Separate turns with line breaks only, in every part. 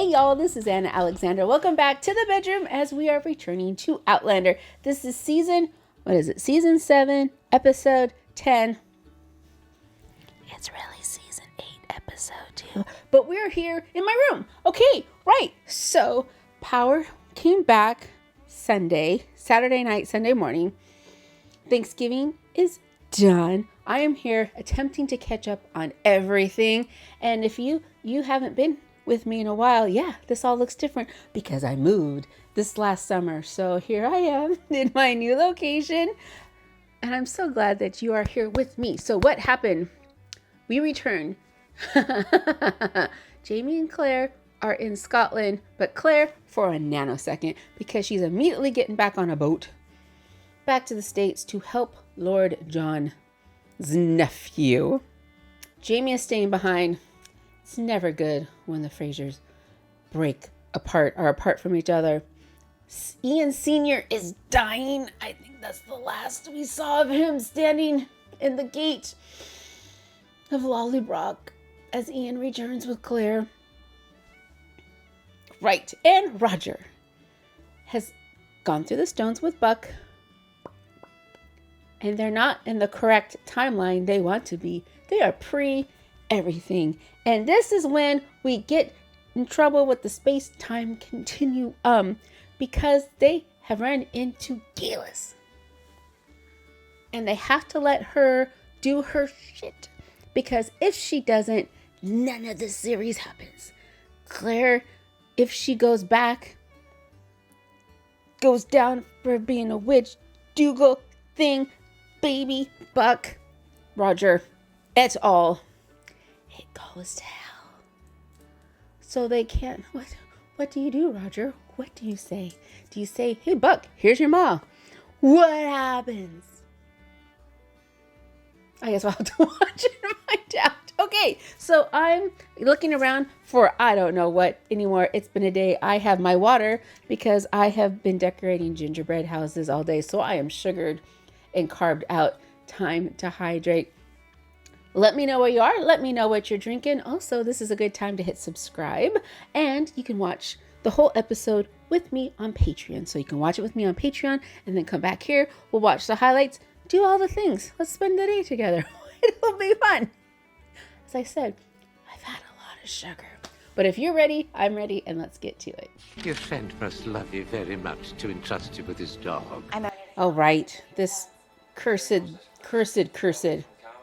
Hey y'all, this is Anna Alexander. Welcome back to the bedroom as we are returning to Outlander. This is season 7, episode 10. It's really season 8, episode 2. But we're here in my room. Okay, right. So, power came back Saturday night, Sunday morning. Thanksgiving is done. I am here attempting to catch up on everything. And if you haven't been with me in a while, yeah, this all looks different because I moved this last summer. So here I am in my new location. And I'm so glad that you are here with me. So what happened? We returned. Jamie and Claire are in Scotland, but Claire for a nanosecond because she's immediately getting back on a boat back to the States to help Lord John's nephew. Jamie is staying behind. It's never good when the Frasers are apart from each other. Ian Sr. is dying. I think that's the last we saw of him standing in the gate of Lollybrock as Ian returns with Claire. Right, and Roger has gone through the stones with Buck. And they're not in the correct timeline they want to be. They are pre-everything. And this is when we get in trouble with the space-time continuum because they have run into Gillis. And they have to let her do her shit. Because if she doesn't, none of the series happens. Claire, if she goes back, goes down for being a witch, Dougal thing, baby, Buck, Roger, et al. It goes to hell. So they can't, what do you do, Roger? What do you say? Do you say, hey, Buck, here's your mom? What happens? I guess I'll have to watch it and find out. Okay, so I'm looking around for I don't know what anymore. It's been a day. I have my water because I have been decorating gingerbread houses all day. So I am sugared and carved out. Time to hydrate. Let me know where you are. Let me know what you're drinking. Also, this is a good time to hit subscribe. And you can watch the whole episode with me on Patreon. So you can watch it with me on Patreon and then come back here. We'll watch the highlights. Do all the things. Let's spend the day together. It'll be fun. As I said, I've had a lot of sugar. But if you're ready, I'm ready, and let's get to it.
Your friend must love you very much to entrust you with his dog.
Oh, right. This cursed.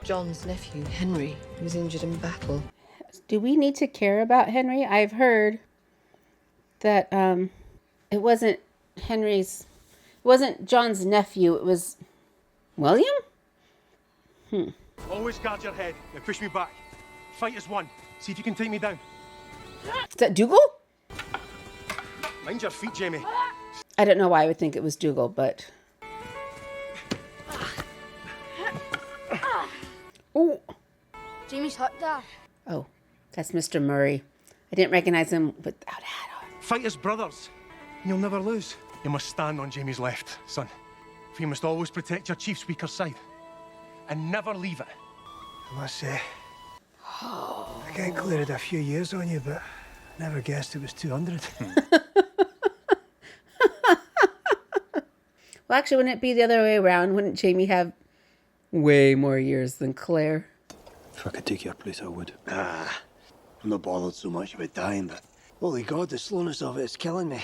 John's nephew, Henry, was injured in battle.
Do we need to care about Henry? I've heard that it wasn't John's nephew. It was William?
Always guard your head. Now push me back. Fight as one. See if you can take me down.
Is that Dougal?
Mind your feet, Jamie.
I don't know why I would think it was Dougal, but... Oh.
Jamie's hot, Dad.
Oh, that's Mr. Murray. I didn't recognize him without a hat on.
Fight as brothers. And you'll never lose. You must stand on Jamie's left, son. For you must always protect your chief's weaker side. And never leave it.
I must say, I calculated a few years on you, but I never guessed it was 200.
Well, actually, wouldn't it be the other way around? Wouldn't Jamie have way more years than Claire?
If I could take your place, I would.
I'm not bothered so much about dying, but holy God, the slowness of it is killing me.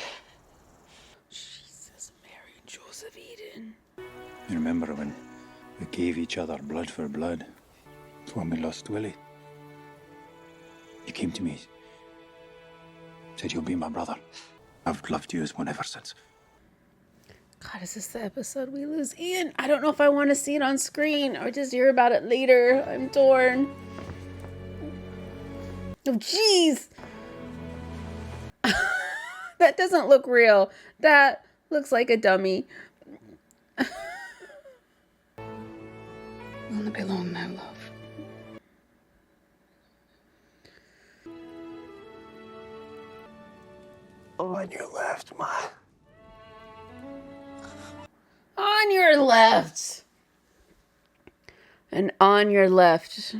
Jesus, Mary, Joseph, Eden.
You remember when we gave each other blood for blood? When we lost Willie. You came to me, said you'll be my brother. I've loved you as one ever since.
God, is this the episode we lose Ian? I don't know if I want to see it on screen or just hear about it later. I'm torn. Oh, jeez. That doesn't look real. That looks like a dummy.
Won't it be long now, love?
On your left, Ma.
On your left. And on your left.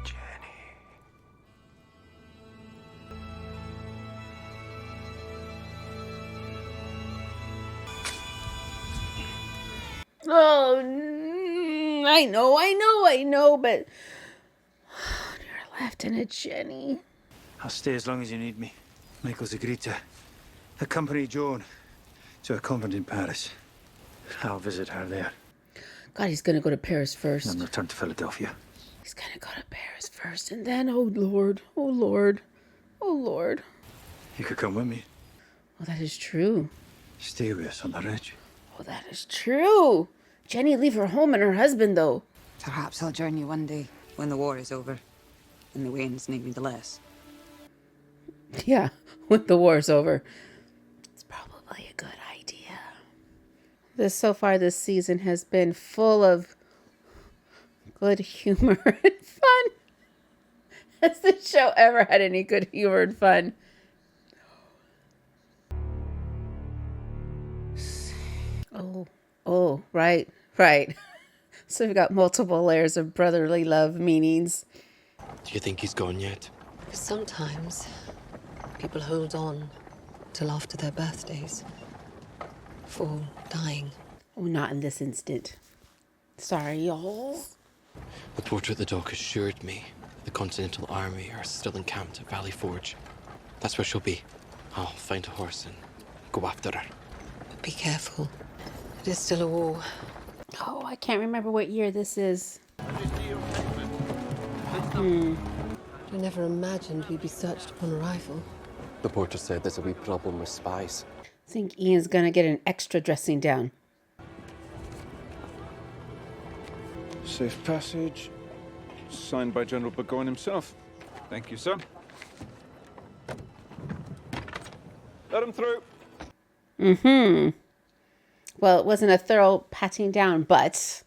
Jenny.
Oh, I know, but you're Lieutenant Jenny.
I'll stay as long as you need me. Michael's agreed to accompany Joan to a convent in Paris. I'll visit her there.
God, he's gonna go to Paris first.
And return to Philadelphia.
He's gonna go to Paris first, and then, oh Lord.
You could come with me.
Oh, that is true.
Stay with us on the ridge.
Oh, that is true. Jenny, leave her home and her husband, though.
Perhaps I'll join you one day when the war is over and the wains need me the less.
Yeah, when the war's over. It's probably a good idea. So far, this season has been full of good humor and fun. Has the show ever had any good humor and fun? Oh, right. So we've got multiple layers of brotherly love meanings.
Do you think he's gone yet?
Sometimes people hold on till after their birthdays for dying.
Oh, not in this instant. Sorry, y'all.
The porter at the dock assured me the Continental Army are still encamped at Valley Forge. That's where she'll be. I'll find a horse and go after her.
Be careful. It is still a war.
Oh, I can't remember what year this is.
I never imagined we'd be searched upon arrival.
The porter said there's a wee problem with spies.
I think Ian's gonna get an extra dressing down.
Safe passage. Signed by General Burgoyne himself. Thank you, sir. Let him through.
Well, it wasn't a thorough patting down, but...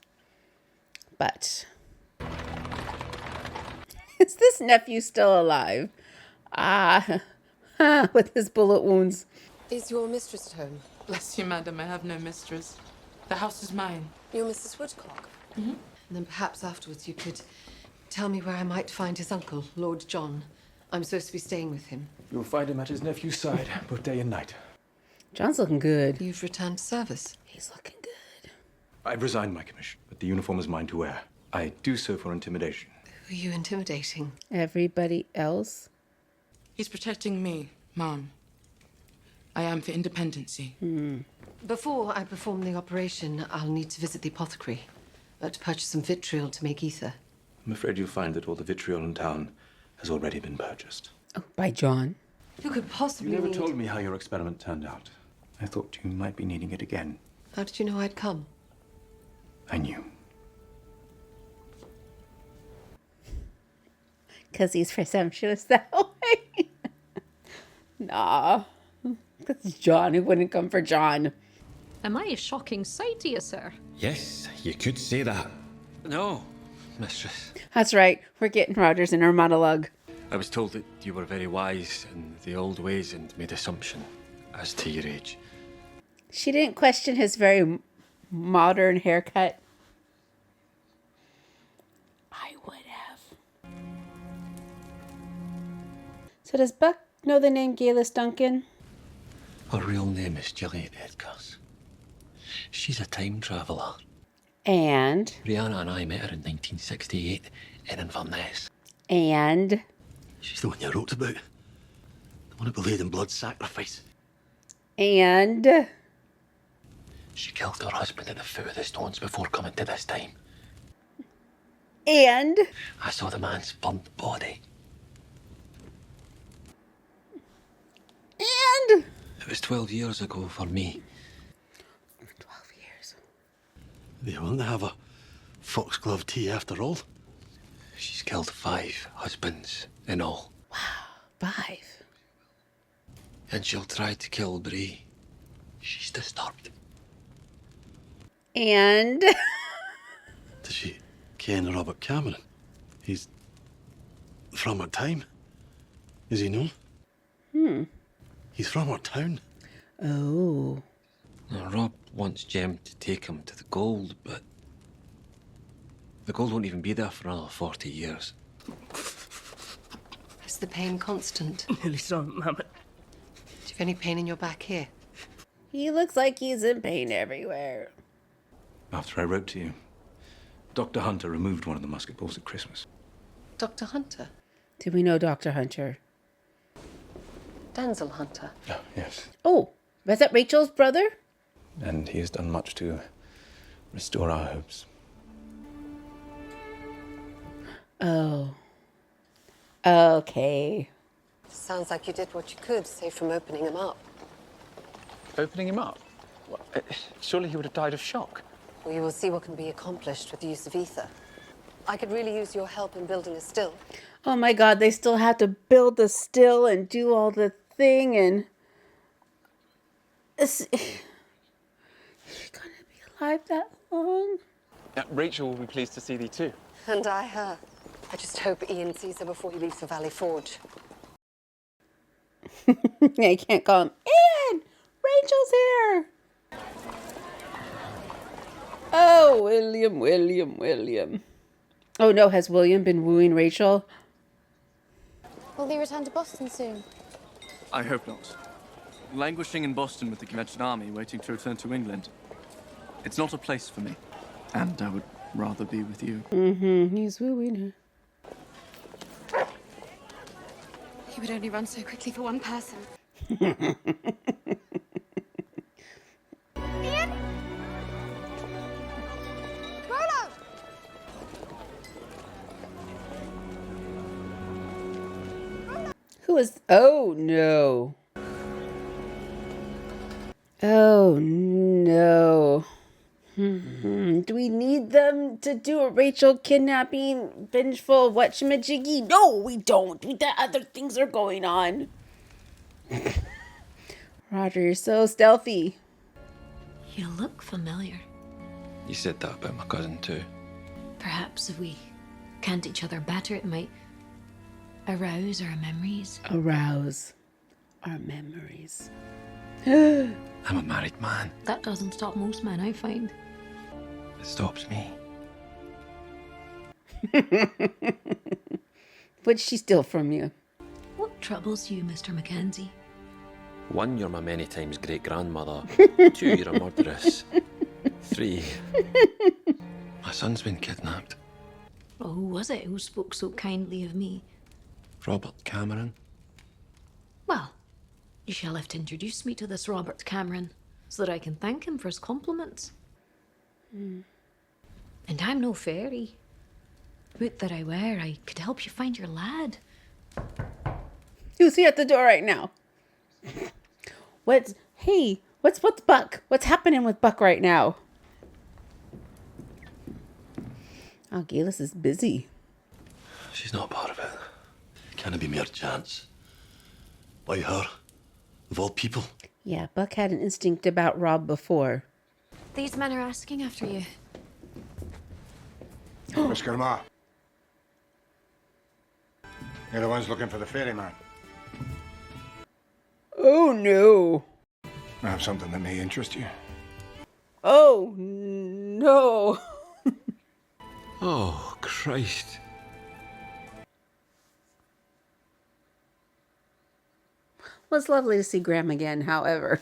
Is this nephew still alive? With his bullet wounds.
Is your mistress at home?
Bless you, madam, I have no mistress. The house is mine.
You're Mrs. Woodcock? Mm-hmm. And then perhaps afterwards you could tell me where I might find his uncle, Lord John. I'm supposed to be staying with him.
You'll find him at his nephew's side, both day and night.
John's looking good.
You've returned to service.
He's looking good.
I've resigned my commission, but the uniform is mine to wear. I do so for intimidation.
Who are you intimidating?
Everybody else?
He's protecting me, Mom. I am for independency.
Before I perform the operation, I'll need to visit the apothecary to purchase some vitriol to make ether.
I'm afraid you'll find that all the vitriol in town has already been purchased.
Oh, by John.
Who could possibly
You never
need...
told me how your experiment turned out. I thought you might be needing it again.
How did you know I'd come?
I knew.
Because he's presumptuous that way. Nah. That's John. Who wouldn't come for John?
Am I a shocking sight to you, sir?
Yes, you could say that.
No, mistress.
That's right. We're getting Rogers in our monologue.
I was told that you were very wise in the old ways and made assumption as to your age.
She didn't question his very modern haircut. I would have. So does Buck know the name Galis Duncan?
Her real name is Gillian Edgars. She's a time traveller.
And?
Brianna and I met her in 1968 in Inverness.
And?
She's the one you wrote about. The one who believed in blood sacrifice.
And?
She killed her husband at the foot of the stones before coming to this time.
And?
I saw the man's burnt body.
And?
It was 12 years ago for me.
12 years.
They won't have a foxglove tea after all. She's killed 5 husbands in all.
Wow, 5.
And she'll try to kill Bree. She's disturbed.
And?
Does she ken Robert Cameron? He's from our time. Is he no? He's from our town.
Oh.
Now, Rob wants Jem to take him to the gold, but the gold won't even be there for another 40 years.
Is the pain constant?
Nearly saw him, Mama.
Do you have any pain in your back here?
He looks like he's in pain everywhere.
After I wrote to you, Dr. Hunter removed one of the musket balls at Christmas.
Dr. Hunter?
Did we know Dr. Hunter?
Denzel Hunter?
Oh, yes.
Oh, was that Rachel's brother?
And he has done much to restore our hopes.
Oh. Okay.
Sounds like you did what you could, save from opening him up.
Opening him up? Surely he would have died of shock.
We will see what can be accomplished with the use of ether. I could really use your help in building a still.
Oh my God, they still have to build the still and do all the thing and... Is he gonna be alive that long?
Rachel will be pleased to see thee too.
And I her. I just hope Ian sees her before he leaves for Valley Forge.
Yeah, you can't call him, Ian! Rachel's here! Oh, William. Oh no, has William been wooing Rachel?
Will they return to Boston soon?
I hope not. Languishing in Boston with the Convention Army, waiting to return to England. It's not a place for me. And I would rather be with you.
Mm-hmm, he's wooing her.
He would only run so quickly for one person. Ian? Rolo!
Who is... Oh, no. Oh, no. Do we need them to do a Rachel kidnapping, vengeful, whatchamajiggy? No, we don't. Other things are going on. Roger, you're so stealthy.
You look familiar.
You said that about my cousin too.
Perhaps if we kent each other better, it might arouse our memories.
Arouse our memories.
I'm a married man.
That doesn't stop most men, I find.
It stops me.
What'd she steal from you?
What troubles you, Mr. Mackenzie?
1, you're my many times great-grandmother. 2, you're a murderess. 3, my son's been kidnapped.
Oh, who was it who spoke so kindly of me?
Robert Cameron.
Well, you shall have to introduce me to this Robert Cameron, so that I can thank him for his compliments. And I'm no fairy. Would that I were, I could help you find your lad.
Who's he at the door right now? What's Buck? What's happening with Buck right now? Oh, Galis is busy.
She's not part of it. Can it be mere chance? Why her? Of all people?
Yeah, Buck had an instinct about Rob before.
These men are asking after you.
Whisker Ma. You're the ones looking for the ferryman.
Oh, no.
I have something that may interest you.
Oh, no.
Oh, Christ.
Well, it's lovely to see Graham again, however.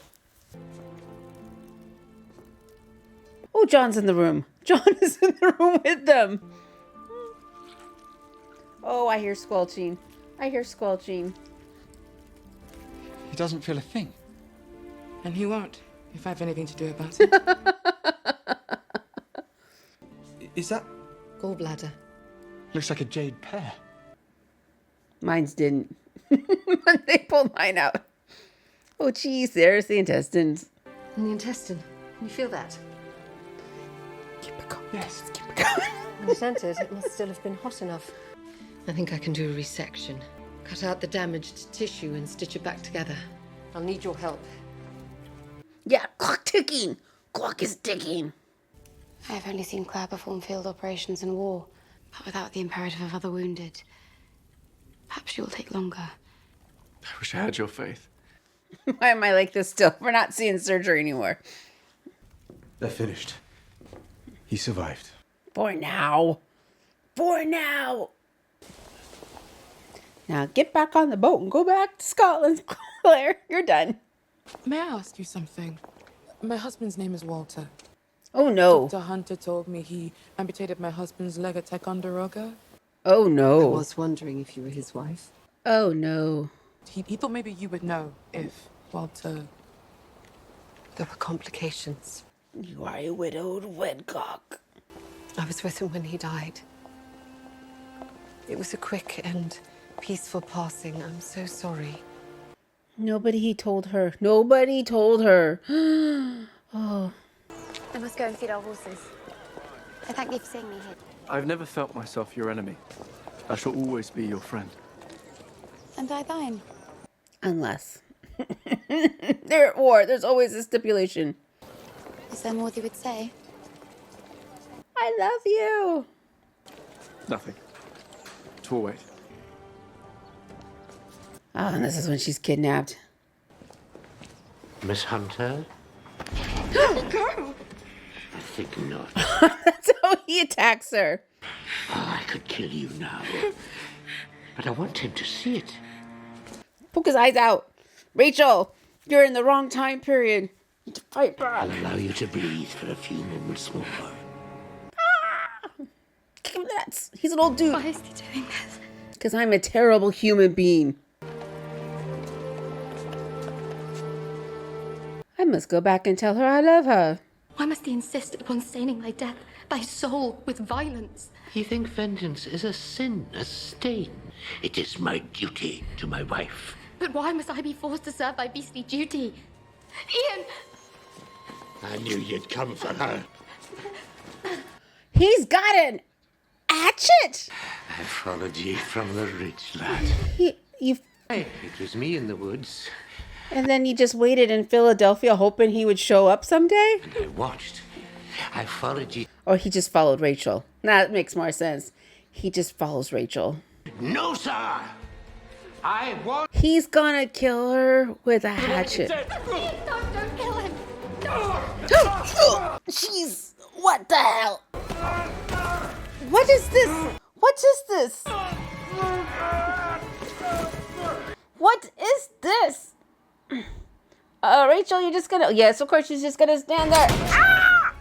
Oh, John's in the room. John is in the room with them. Oh, I hear squelching.
He doesn't feel a thing. And he won't, if I have anything to do about it.
Is that...
Gallbladder.
Looks like a jade pear.
Mine's didn't. They pulled mine out. Oh, geez, there's the intestines.
In the intestine. You feel that?
Keep it going.
Yes. Keep it going. When I sent it, it must still have been hot enough. I think I can do a resection. Cut out the damaged tissue and stitch it back together. I'll need your help.
Yeah, clock ticking. Clock is ticking.
I've only seen Claire perform field operations in war, but without the imperative of other wounded. Perhaps she will take longer.
I wish I had your faith.
Why am I like this still? We're not seeing surgery anymore.
They're finished. He survived.
For now. Now get back on the boat and go back to Scotland, Claire. You're done.
May I ask you something? My husband's name is Walter.
Oh no.
Dr. Hunter told me he amputated my husband's leg at Ticonderoga.
Oh no.
I was wondering if you were his wife.
Oh no.
He thought maybe you would know if Walter...
There were complications.
You are a widowed wedcock.
I was with him when he died. It was a quick and peaceful passing. I'm so sorry.
Nobody told her. Nobody told her. Oh.
I must go and feed our horses. I thank you for seeing me here.
I've never felt myself your enemy. I shall always be your friend.
And I thine.
Unless. They're at war. There's always a stipulation.
Is there more you would say?
I love you.
Nothing. To wait.
Oh, and this is when she's kidnapped.
Miss Hunter?
Go!
I think not.
That's how he attacks her.
Oh, I could kill you now. But I want him to see it.
Poke his eyes out. Rachel, you're in the wrong time period. You need to fight back.
I'll allow you to breathe for a few moments more.
Kick him nuts. He's an old dude.
Why is he doing this?
Because I'm a terrible human being. I must go back and tell her I love her.
Why must he insist upon staining thy death, thy soul, with violence?
You think vengeance is a sin, a stain? It is my duty to my wife.
But why must I be forced to serve thy beastly duty? Ian!
I knew you'd come for her.
He's got an hatchet.
I followed you from the ridge, lad.
You.
Hey, it was me in the woods.
And then you just waited in Philadelphia hoping he would show up someday?
And I watched. I followed you.
Or he just followed Rachel. That makes more sense. He just follows Rachel.
No, sir! I want...
He's gonna kill her with a hatchet.
Don't kill him!
Jeez, what the hell? What is this? What is this? What is this? Rachel, you're just gonna... Yes, of course she's just gonna stand there. Ah!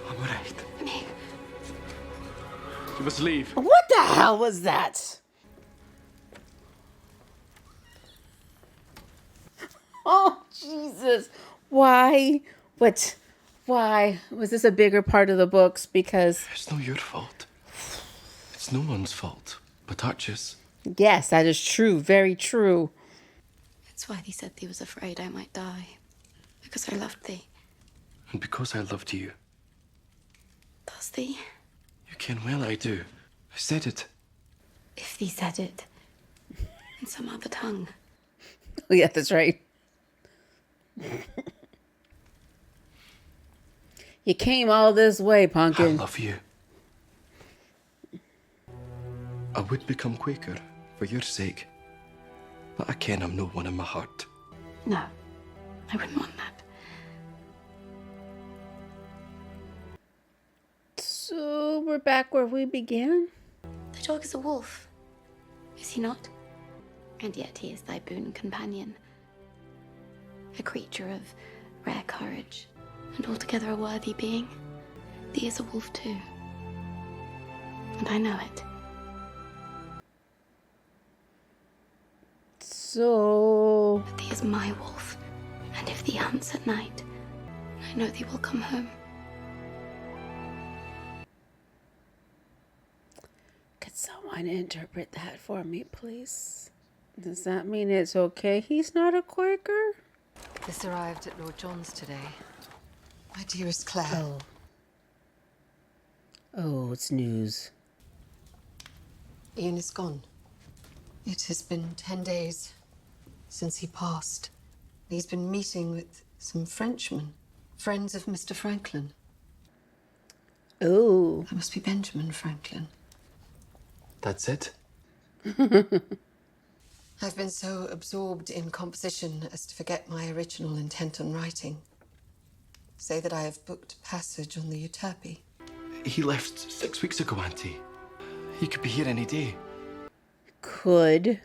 I'm alright. You must leave.
What the hell was that? Oh, Jesus. Why? What? Why? Was this a bigger part of the books? Because...
It's no your fault. It's no one's fault but Archer's.
Yes, that is true. Very true.
It's why thee said thee was afraid I might die. Because I loved thee.
And because I loved you.
Does thee?
You ken well I do. I said it.
If thee said it in some other tongue.
Oh, yeah, that's right. You came all this way, Pumpkin.
I love you. I would become Quaker for your sake. But I ken I'm no one in my heart.
No, I wouldn't want that.
So we're back where we began?
The dog is a wolf, is he not? And yet he is thy boon companion. A creature of rare courage, and altogether a worthy being. Thee is a wolf too. And I know it.
So...
But thee is my wolf, and if thee hunts at night, I know thee will come home.
Could someone interpret that for me, please? Does that mean it's okay he's not a Quaker?
This arrived at Lord John's today. My dearest Claire.
Oh. Oh, it's news.
Ian is gone. It has been 10 days since he passed. He's been meeting with some Frenchmen, friends of Mr. Franklin.
Oh.
That must be Benjamin Franklin.
That's it?
I've been so absorbed in composition as to forget my original intent on writing. Say that I have booked passage on the Euterpe.
He left 6 weeks ago, Auntie. He could be here any day.
Could.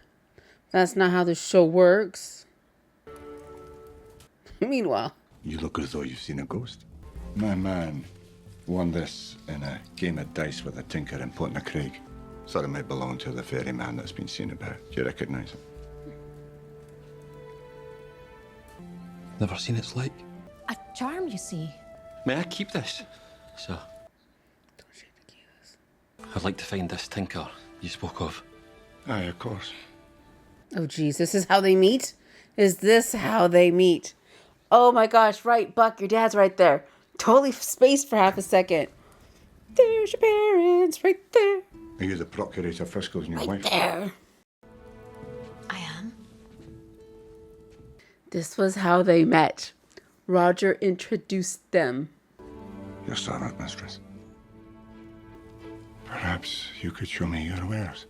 That's not how the show works. Meanwhile,
You look as though you've seen a ghost. My man won this in a game of dice with a tinker in Craig. Thought it might belong to the fairy man that's been seen about. Do you recognise him?
Never seen its like.
A charm, you see.
May I keep this? So. I'd like to find this tinker you spoke of.
Aye, of course.
oh geez, this is how they meet? Is this how they meet? Oh my gosh, right, Buck, your dad's right there. Totally spaced for half a second. There's your parents right there.
Are you the Procurator Frisco's new wife?
There.
I am.
This was how they met. Roger introduced them.
Your servant, mistress. Perhaps you could show me your wares.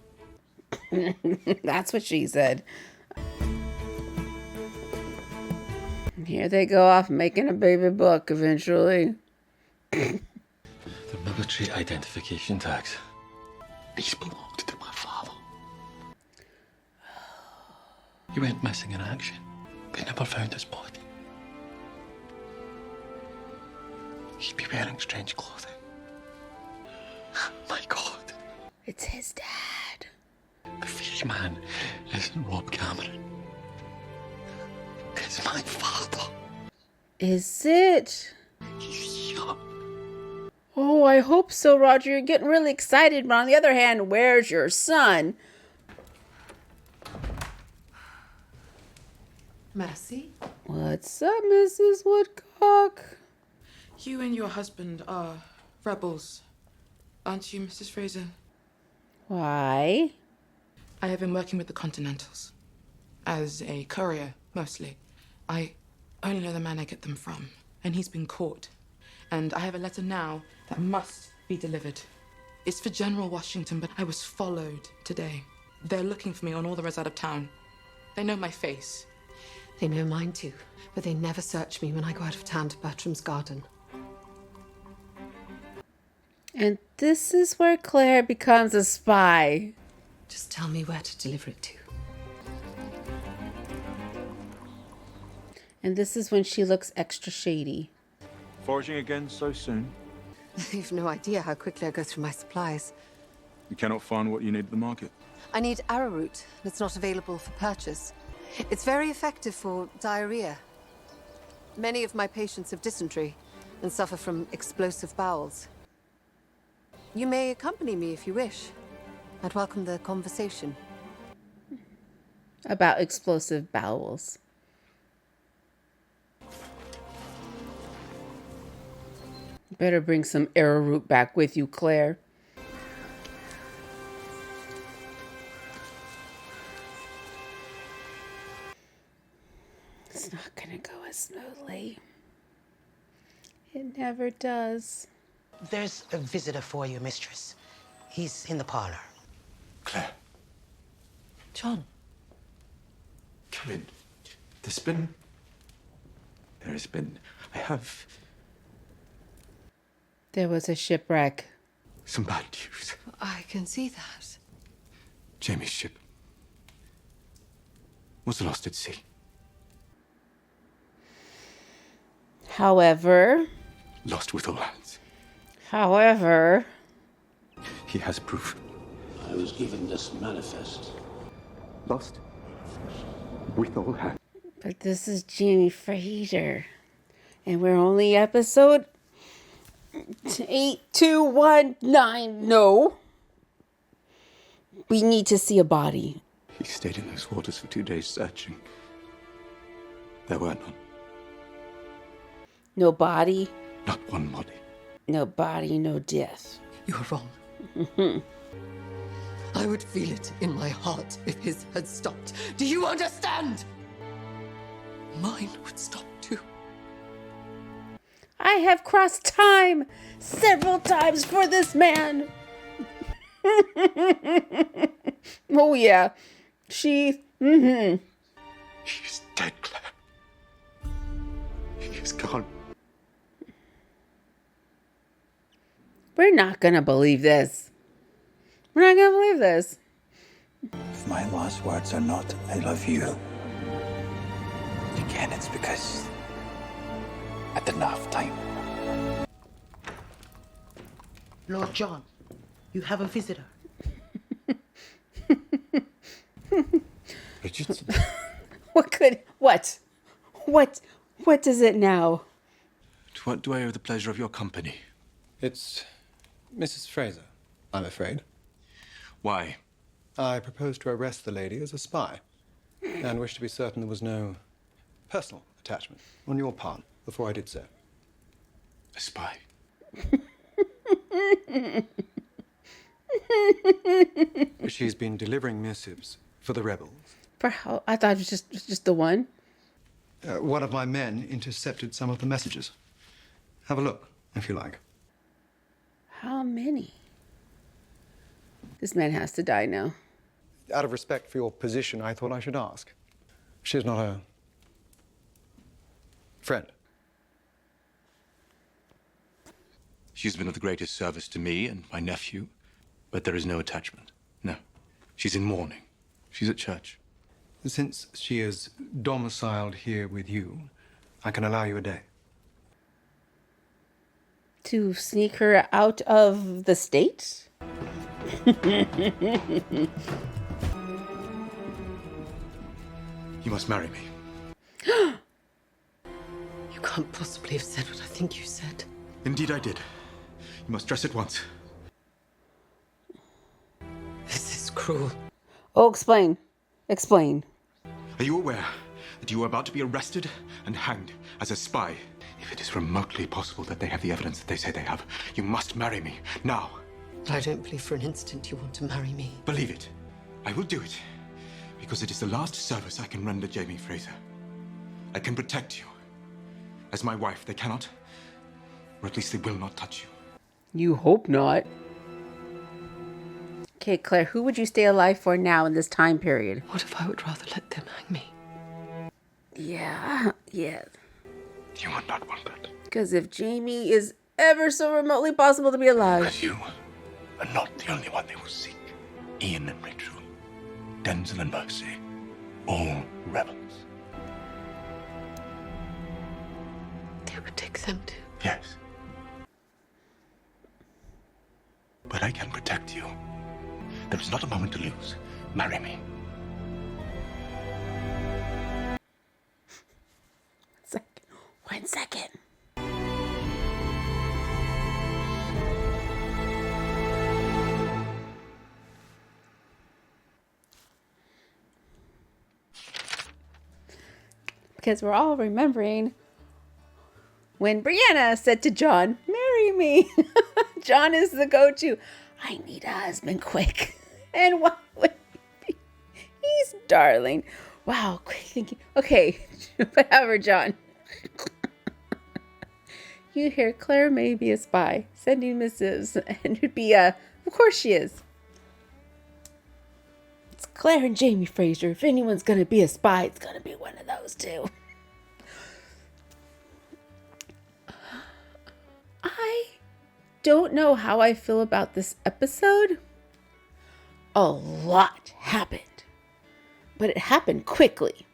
That's what she said. Here they go off making a baby Buck eventually.
The military identification tags. These belonged to my father. He went missing in action. They never found his body. He'd be wearing strange clothing. My God.
It's his dad.
The fairy man isn't Rob Cameron. It's my father.
Is it?
He's young.
Oh, I hope so, Roger. You're getting really excited. But on the other hand, where's your son?
Mercy?
What's up, Mrs. Woodcock?
You and your husband are rebels, aren't you, Mrs. Fraser?
Why?
I have been working with the Continentals. As a courier, mostly. I only know the man I get them from, and he's been caught. And I have a letter now that must be delivered. It's for General Washington, but I was followed today. They're looking for me on all the roads out of town. They know my face.
They know mine too, but they never search me when I go out of town to Bertram's garden.
And this is where Claire becomes a spy.
Just tell me where to deliver it to.
And this is when she looks extra shady.
Foraging again so soon?
You've no idea how quickly I go through my supplies.
You cannot find what you need at the market.
I need arrowroot, and it's not available for purchase. It's very effective for diarrhea. Many of my patients have dysentery and suffer from explosive bowels. You may accompany me if you wish. I'd welcome the conversation.
About explosive bowels. Better bring some arrowroot back with you, Claire. It's not gonna go as smoothly. It never does.
There's a visitor for you, mistress. He's in the parlor.
Claire.
John.
Come in.
There was a shipwreck.
Some bad news.
I can see that.
Jamie's ship was lost at sea.
However.
Lost with all hands.
However.
He has proof.
I was given this manifest.
Lost with all hands.
But this is Jamie Fraser. And we're only episode 8219. No. We need to see a body.
He stayed in those waters for 2 days searching. There were none.
No body.
Not one body.
No body, no death.
You're wrong. I would feel it in my heart if his had stopped. Do you understand? Mine would stop too.
I have crossed time several times for this man. Oh, yeah. She's dead,
Claire. He is gone.
We're not going to believe this. We're not going to believe this.
if my last words are not, I love you, again, it's because I didn't have time.
Lord John, you have a visitor.
Richardson.
What is it now?
To what do I owe the pleasure of your company?
It's Mrs. Fraser, I'm afraid.
Why?
I propose to arrest the lady as a spy, and wish to be certain there was no personal attachment on your part before I did so.
A spy?
She's been delivering missives for the rebels.
For how? I thought it was just the one.
One of my men intercepted some of the messages. Have a look, if you like.
How many? This man has to die now.
Out of respect for your position, I thought I should ask. She's not a friend.
She's been of the greatest service to me and my nephew, but there is no attachment. No. She's in mourning. She's at church.
Since she is domiciled here with you, I can allow you a day.
To sneak her out of the state?
You must marry me.
You can't possibly have said what I think you said.
Indeed I did. You must dress at once.
This is cruel.
Oh, explain. Explain.
Are you aware that you are about to be arrested and hanged as a spy? If it is remotely possible that they have the evidence that they say they have, you must marry me, now.
But I don't believe for an instant you want to marry me.
Believe it. I will do it. Because it is the last service I can render Jamie Fraser. I can protect you. As my wife, they cannot, or at least they will not touch you.
You hope not. Okay, Claire, who would you stay alive for now in this time period?
What if I would rather let them hang me?
Yeah.
You would not want that.
Because if Jamie is ever so remotely possible to be alive.
Because you are not the only one they will seek. Ian and Rachel, Denzel and Mercy, all rebels.
They would take them too.
Yes. But I can protect you. There is not a moment to lose. Marry me.
One second. Because we're all remembering when Brianna said to John, "Marry me." John is the go-to. I need a husband quick. And what would he be? He's darling. Wow, quick thinking. Okay, whatever, John. You hear Claire may be a spy, sending missives, and it'd be of course she is. It's Claire and Jamie Fraser. If anyone's gonna be a spy, it's gonna be one of those two. I don't know how I feel about this episode. A lot happened, but it happened quickly.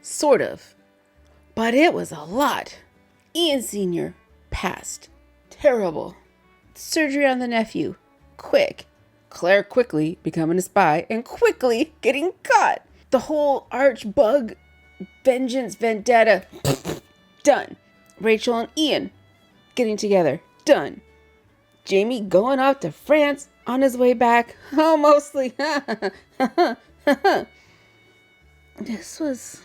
Sort of, but it was a lot. Ian Sr. passed. Terrible. Surgery on the nephew. Quick. Claire quickly becoming a spy and quickly getting caught. The whole arch bug vengeance vendetta. Done. Rachel and Ian getting together. Done. Jamie going off to France on his way back. Oh, mostly. This was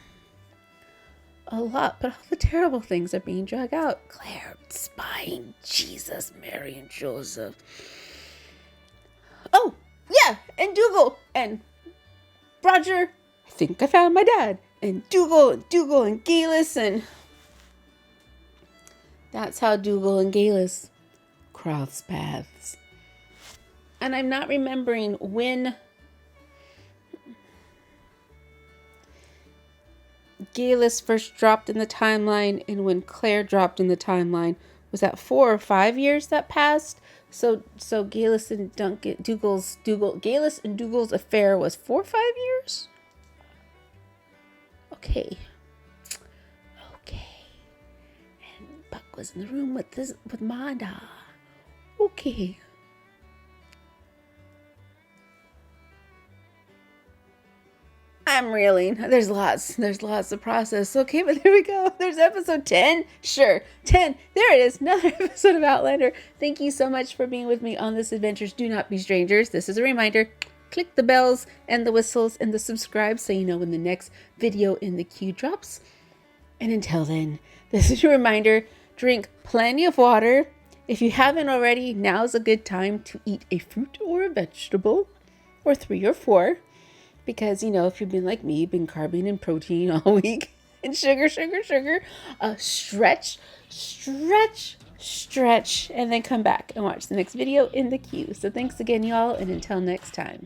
a lot, but all the terrible things are being dragged out. Claire spying, Jesus, Mary, and Joseph. Oh, yeah, and Dougal, and Roger, I think I found my dad, and Dougal, and Galus, and that's how Dougal and Galus cross paths. And I'm not remembering when Galus first dropped in the timeline and when Claire dropped in the timeline. Was that 4 or 5 years that passed So Galus and Galus and Dougal's affair was 4 or 5 years? Okay. And Buck was in the room with Manda. Okay. I'm reeling. There's lots to process. Okay, but there we go. There's episode 10. Sure, 10. There it is. Another episode of Outlander. Thank you so much for being with me on this adventures. Do not be strangers. This is a reminder. Click the bells and the whistles and the subscribe so you know when the next video in the queue drops. And until then, this is a reminder. Drink plenty of water. If you haven't already, now's a good time to eat a fruit or a vegetable, or 3 or 4. Because, you know, if you've been like me, been carbing and protein all week, and sugar, stretch, and then come back and watch the next video in the queue. So thanks again, y'all, and until next time.